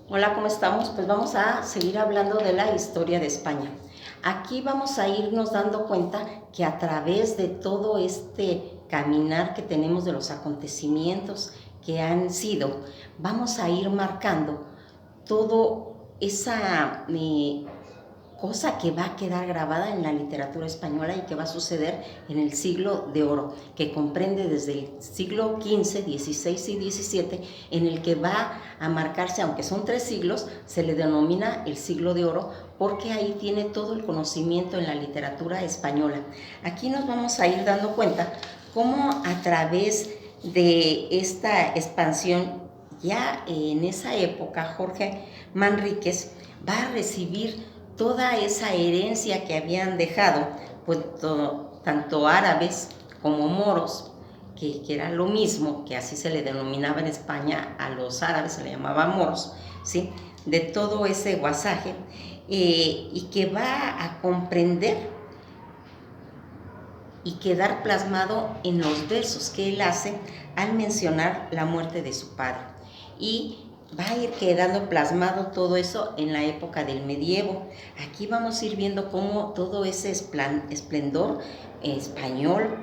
Hola, ¿cómo estamos? Pues vamos a seguir hablando de la historia de España. Aquí vamos a irnos dando cuenta que a través de todo este caminar que tenemos de los acontecimientos que han sido, vamos a ir marcando todo esa cosa que va a quedar grabada en la literatura española y que va a suceder en el siglo de oro, que comprende desde el siglo XV, XVI y XVII, en el que va a marcarse, aunque son 3 siglos, se le denomina el siglo de oro porque ahí tiene todo el conocimiento en la literatura española. Aquí nos vamos a ir dando cuenta cómo a través de esta expansión, ya en esa época Jorge Manríquez va a recibir toda esa herencia que habían dejado, pues tanto árabes como moros, que era lo mismo, que así se le denominaba en España a los árabes, se le llamaba moros, ¿sí? De todo ese guasaje, y que va a comprender y quedar plasmado en los versos que él hace al mencionar la muerte de su padre. Y va a ir quedando plasmado todo eso en la época del medievo. Aquí vamos a ir viendo cómo todo ese esplendor español,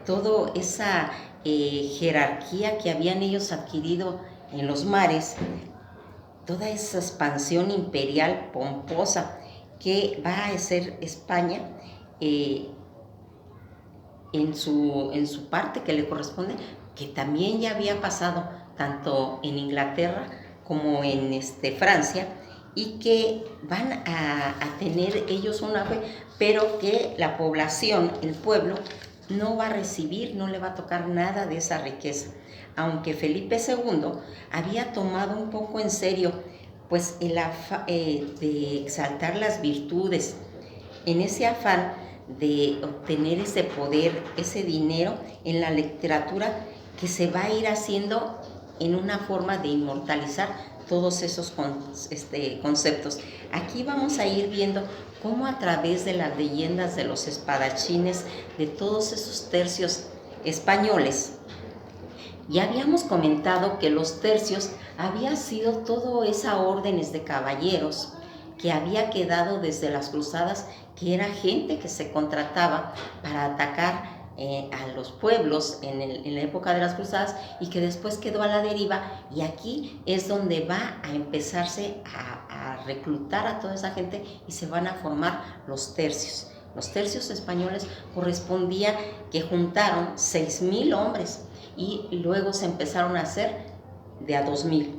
toda esa jerarquía que habían ellos adquirido en los mares, toda esa expansión imperial pomposa que va a ser España, en su parte que le corresponde, que también ya había pasado tanto en Inglaterra como en Francia, y que van a tener ellos un auge, pero que la población, el pueblo, no va a recibir, no le va a tocar nada de esa riqueza. Aunque Felipe II había tomado un poco en serio pues de exaltar las virtudes, en ese afán de obtener ese poder, ese dinero en la literatura, que se va a ir haciendo en una forma de inmortalizar todos esos conceptos. Aquí vamos a ir viendo cómo a través de las leyendas de los espadachines, de todos esos tercios españoles, ya habíamos comentado que los tercios había sido todo esas órdenes de caballeros que había quedado desde las cruzadas, que era gente que se contrataba para atacar a los pueblos en la época de las cruzadas, y que después quedó a la deriva. Y aquí es donde va a empezarse a reclutar a toda esa gente y se van a formar los tercios. Los tercios españoles correspondía que juntaron 6,000 hombres, y luego se empezaron a hacer de a 2,000,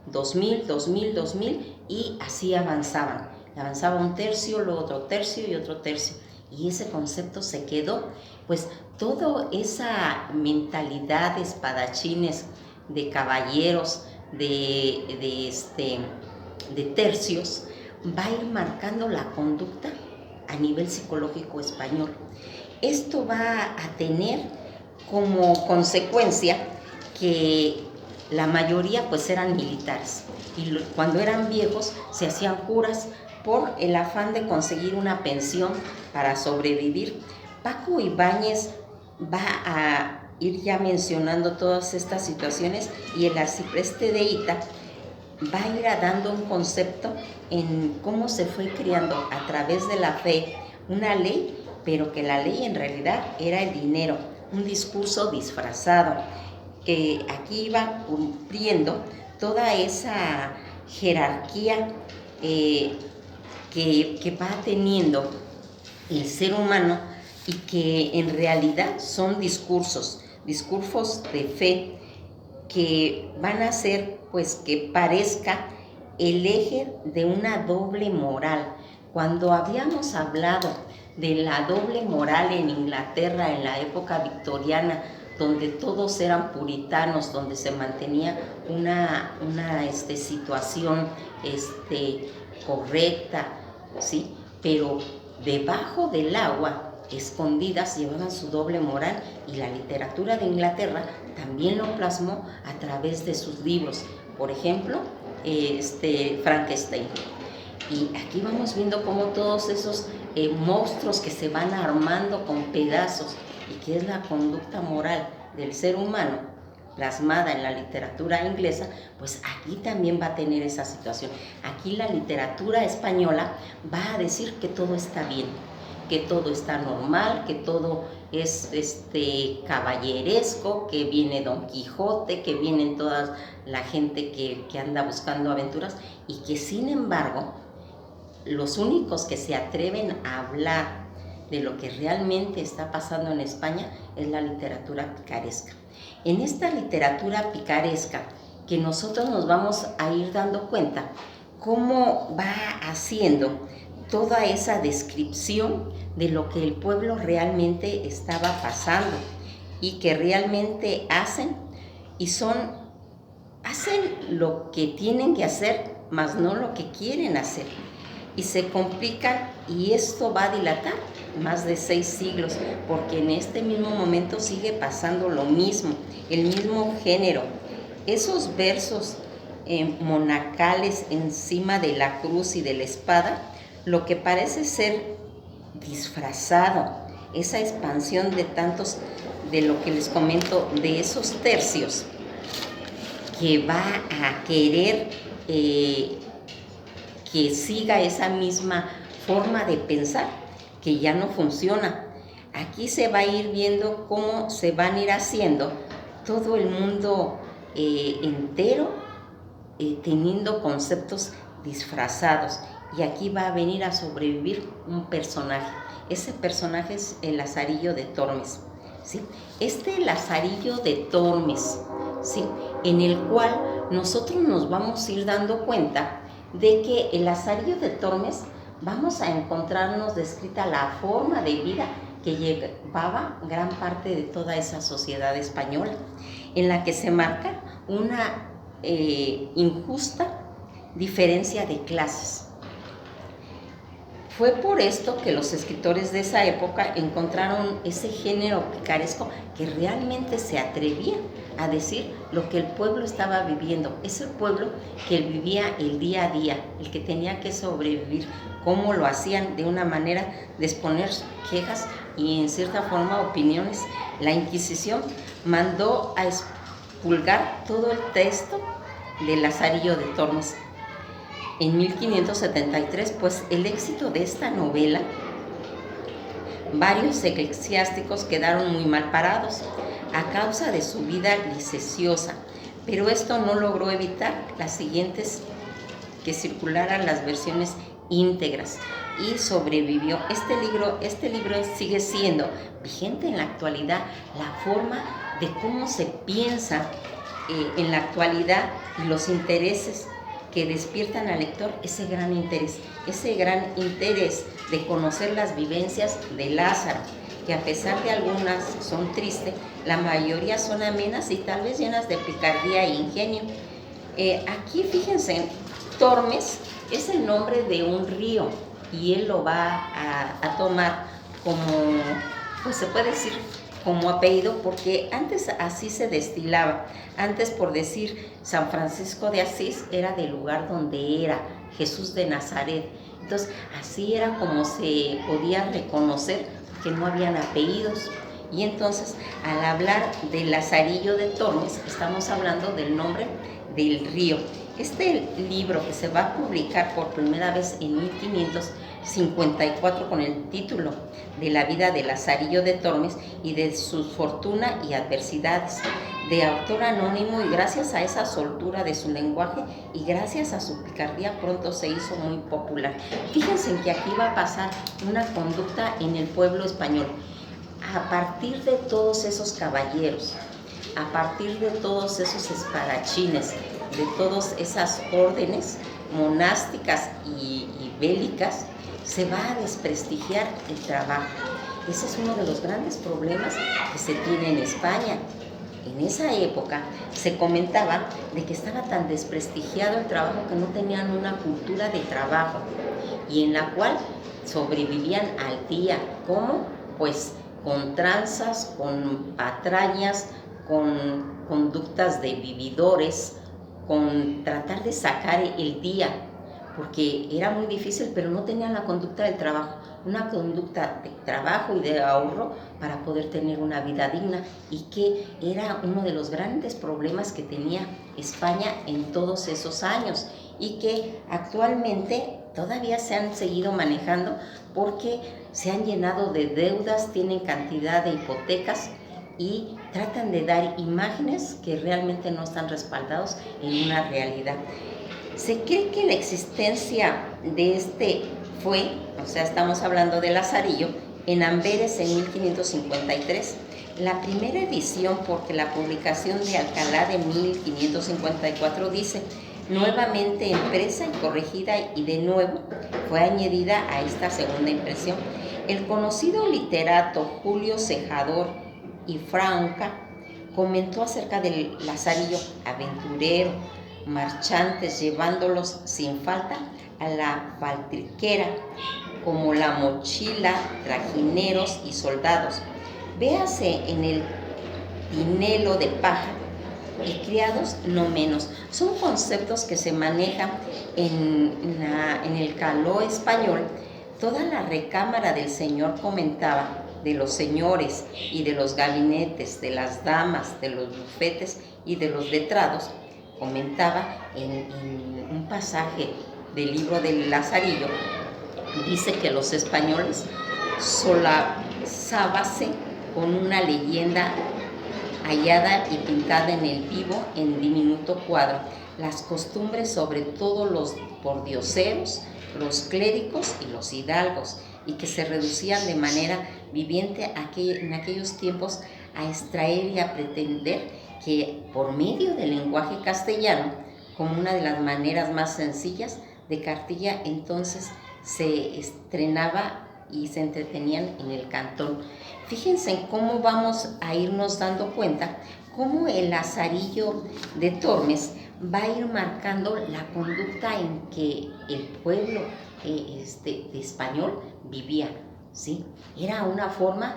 2,000, 2,000, 2,000, y así avanzaban. Avanzaba un tercio, luego otro tercio y otro tercio. Y ese concepto se quedó, pues toda esa mentalidad de espadachines, de caballeros, de tercios, va a ir marcando la conducta a nivel psicológico español. Esto va a tener como consecuencia que la mayoría pues eran militares, y cuando eran viejos se hacían curas por el afán de conseguir una pensión para sobrevivir. Paco Ibáñez va a ir ya mencionando todas estas situaciones, y el arcipreste de Ita va a ir dando un concepto en cómo se fue creando a través de la fe una ley, pero que la ley en realidad era el dinero, un discurso disfrazado, que aquí iba cumpliendo toda esa jerarquía que va teniendo el ser humano, y que en realidad son discursos de fe, que van a hacer pues que parezca el eje de una doble moral. Cuando habíamos hablado de la doble moral en Inglaterra en la época victoriana, donde todos eran puritanos, donde se mantenía una situación correcta, ¿sí? Pero debajo del agua, escondidas, llevaban su doble moral, y la literatura de Inglaterra también lo plasmó a través de sus libros. Por ejemplo, Frankenstein. Y aquí vamos viendo cómo todos esos monstruos que se van armando con pedazos, y que es la conducta moral del ser humano, plasmada en la literatura inglesa, pues aquí también va a tener esa situación. Aquí la literatura española va a decir que todo está bien, que todo está normal, que todo es caballeresco, que viene Don Quijote, que vienen toda la gente que anda buscando aventuras, y que sin embargo los únicos que se atreven a hablar de lo que realmente está pasando en España es la literatura picaresca. En esta literatura picaresca que nosotros nos vamos a ir dando cuenta cómo va haciendo toda esa descripción de lo que el pueblo realmente estaba pasando y que realmente hacen lo que tienen que hacer, mas no lo que quieren hacer. Y se complican, y esto va a dilatar más de 6 siglos, porque en este mismo momento sigue pasando lo mismo, el mismo género. Esos versos monacales encima de la cruz y de la espada, lo que parece ser disfrazado, esa expansión de tantos, de lo que les comento, de esos tercios, que va a querer que siga esa misma forma de pensar, que ya no funciona. Aquí se va a ir viendo cómo se van a ir haciendo todo el mundo entero, teniendo conceptos disfrazados, y aquí va a venir a sobrevivir un personaje. Ese personaje es el Lazarillo de Tormes, ¿sí? Este Lazarillo de Tormes, ¿sí?, en el cual nosotros nos vamos a ir dando cuenta de que el Lazarillo de Tormes vamos a encontrarnos descrita la forma de vida que llevaba gran parte de toda esa sociedad española, en la que se marca una injusta diferencia de clases. Fue por esto que los escritores de esa época encontraron ese género picaresco que realmente se atrevía a decir lo que el pueblo estaba viviendo, ese pueblo que vivía el día a día, el que tenía que sobrevivir, cómo lo hacían, de una manera de exponer quejas y en cierta forma opiniones. La Inquisición mandó a expulgar todo el texto de Lazarillo de Tormes. En 1573, pues el éxito de esta novela, varios eclesiásticos quedaron muy mal parados a causa de su vida licenciosa, pero esto no logró evitar las siguientes que circularan las versiones íntegras, y sobrevivió. Este libro sigue siendo vigente en la actualidad, la forma de cómo se piensa en la actualidad y los intereses que despiertan al lector, ese gran interés de conocer las vivencias de Lázaro, que a pesar de algunas son tristes, la mayoría son amenas y tal vez llenas de picardía e ingenio. Aquí fíjense, Tormes es el nombre de un río, y él lo va a tomar como, pues se puede decir, como apellido, porque antes así se destilaba. Antes, por decir, San Francisco de Asís era del lugar donde era Jesús de Nazaret. Entonces, así era como se podía reconocer, que no habían apellidos. Y entonces, al hablar del Lazarillo de Tormes, estamos hablando del nombre del río. Este libro, que se va a publicar por primera vez en 1554 con el título de La vida de Lazarillo de Tormes y de su fortuna y adversidades, de autor anónimo, y gracias a esa soltura de su lenguaje y gracias a su picardía pronto se hizo muy popular. Fíjense que aquí va a pasar una conducta en el pueblo español. A partir de todos esos caballeros, a partir de todos esos espadachines, de todas esas órdenes monásticas y bélicas, se va a desprestigiar el trabajo. Ese es uno de los grandes problemas que se tiene en España. En esa época se comentaba de que estaba tan desprestigiado el trabajo que no tenían una cultura de trabajo, y en la cual sobrevivían al día. ¿Cómo? Pues con tranzas, con patrañas, con conductas de vividores, con tratar de sacar el día, porque era muy difícil, pero no tenían la conducta del trabajo, una conducta de trabajo y de ahorro para poder tener una vida digna, y que era uno de los grandes problemas que tenía España en todos esos años y que actualmente todavía se han seguido manejando porque se han llenado de deudas, tienen cantidad de hipotecas y tratan de dar imágenes que realmente no están respaldados en una realidad. Se cree que la existencia de este fue, o sea, estamos hablando de Lazarillo, en Amberes en 1553. La primera edición, porque la publicación de Alcalá de 1554 dice, nuevamente impresa y corregida, y de nuevo fue añadida a esta segunda impresión. El conocido literato Julio Cejador y Franca comentó acerca del Lazarillo: aventurero, marchantes llevándolos sin falta a la faltriquera, como la mochila, trajineros y soldados. Véase en el tinelo de paja y criados no menos. Son conceptos que se manejan en el caló español. Toda la recámara del señor comentaba de los señores y de los gabinetes, de las damas, de los bufetes y de los letrados. Comentaba en un pasaje del libro del Lazarillo, dice que los españoles solazábase con una leyenda hallada y pintada en el vivo en diminuto cuadro, las costumbres sobre todo los pordioseros, los clérigos y los hidalgos, y que se reducían de manera viviente en aquellos tiempos a extraer y a pretender que por medio del lenguaje castellano, como una de las maneras más sencillas de cartilla, entonces se estrenaba y se entretenían en el cantón. Fíjense en cómo vamos a irnos dando cuenta cómo el Lazarillo de Tormes va a ir marcando la conducta en que el pueblo de español vivía, ¿sí? Era una forma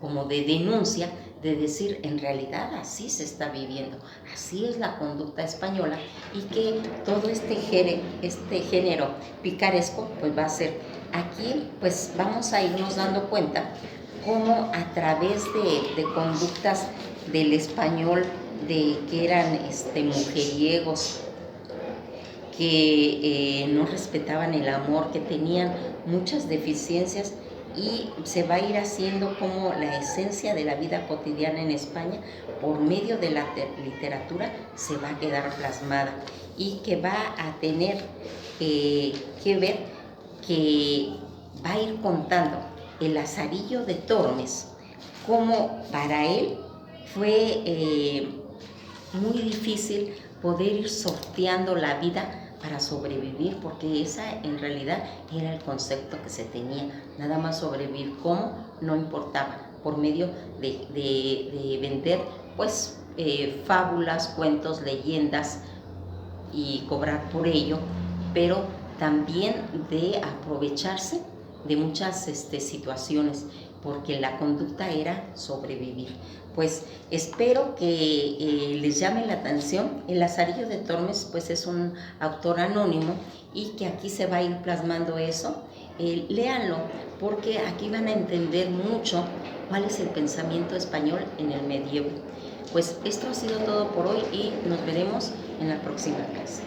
como de denuncia, de decir, en realidad así se está viviendo, así es la conducta española, y que todo este género picaresco pues va a ser. Aquí pues vamos a irnos dando cuenta cómo a través de conductas del español, de que eran mujeriegos, que no respetaban el amor, que tenían muchas deficiencias, y se va a ir haciendo como la esencia de la vida cotidiana en España por medio de la literatura se va a quedar plasmada, y que va a tener que ver, que va a ir contando el Lazarillo de Tormes como para él fue muy difícil poder ir sorteando la vida para sobrevivir, porque esa en realidad era el concepto que se tenía, nada más sobrevivir. ¿Cómo? No importaba, por medio de vender pues fábulas, cuentos, leyendas, y cobrar por ello, pero también de aprovecharse de muchas situaciones, porque la conducta era sobrevivir. Pues espero que les llame la atención. El Lazarillo de Tormes pues es un autor anónimo, y que aquí se va a ir plasmando eso. Léanlo, porque aquí van a entender mucho cuál es el pensamiento español en el medievo. Pues esto ha sido todo por hoy, y nos veremos en la próxima clase.